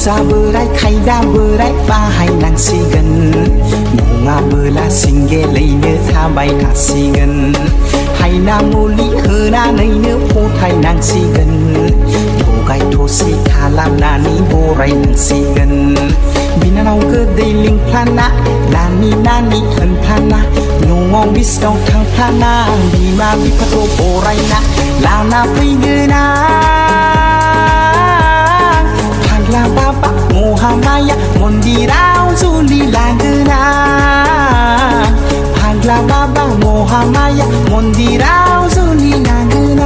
बोराय खायदा बोराय बाहायनांसिगोन नङाबोला सिंगेलैनो थाबाय थासिगोन हायना मुलि होनानैनो फथायनांसिगोन थगाय थसि खालामनानै बरायनांसिगोन बिनानाव गोदै लिंफ्लाना नानि होनफ्लाना न'आव बिसिनाव थांफ्लाना बिमा बिफाखौ बरायना लाना फैगोन फाग्ला बाबा महामाया मन्दिराव जुलि लागोन फाग्ला बाबा महामाया मन्दिराव जुलि लागोन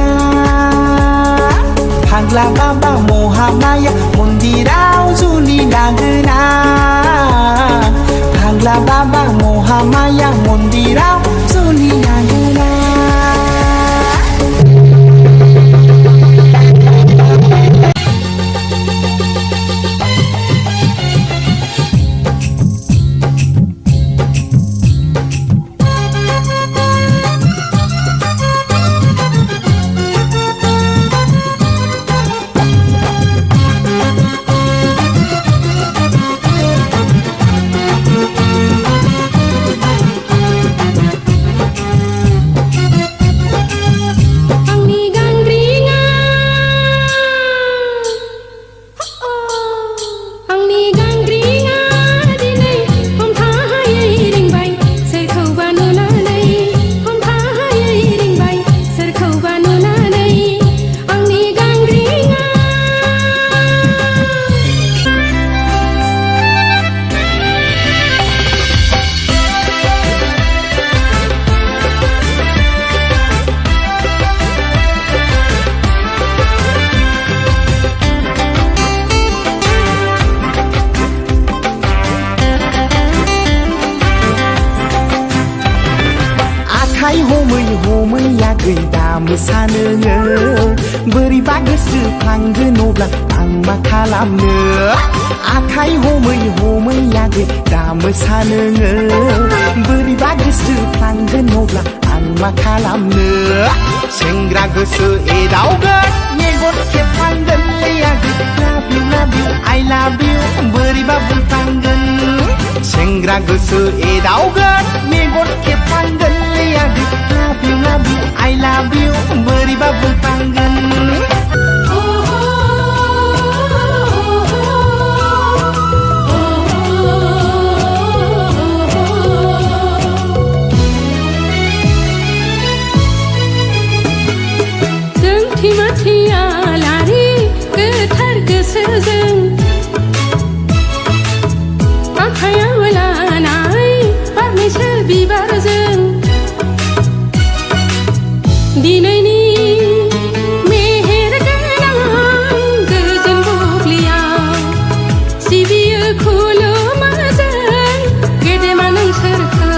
फाग्ला बाबा महामाया मन्दिराव जुलि लागोन फाग्ला बाबा महामाया मन्दिराव जुलि लागोन आखाइ हमै यागै दा मोसानो बोरैबा गोसो खांगोन अब्ला आं मा खालामनो आखाइ हमै यागै दा मोसानो बोरैबा गोसो खांगोन अब्ला आं मा खालामनो सेंग्रा गोसो एदावगोन मेगन खेबखांगोन love you I love you बोरैबा बुंफ्लांगोन सेंग्रा गोसो एदावगोन मेगन खेबखांगोन love you I love you बोरैबा बुंफ्लांगोन माथिया लारि गोथार गोसोजों आखायाव लानाय बारनैसो बिबारजों दिनैनि मेहेर गोनां गोजोन बुब्लियाव सिबियो खुलुमो जों गेदेमा नोंसोरखौ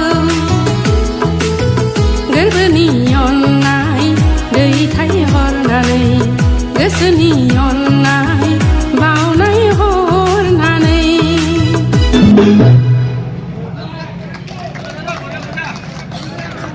गोरबोनि अननाय दैथायहरनानै गोसोनि अननाय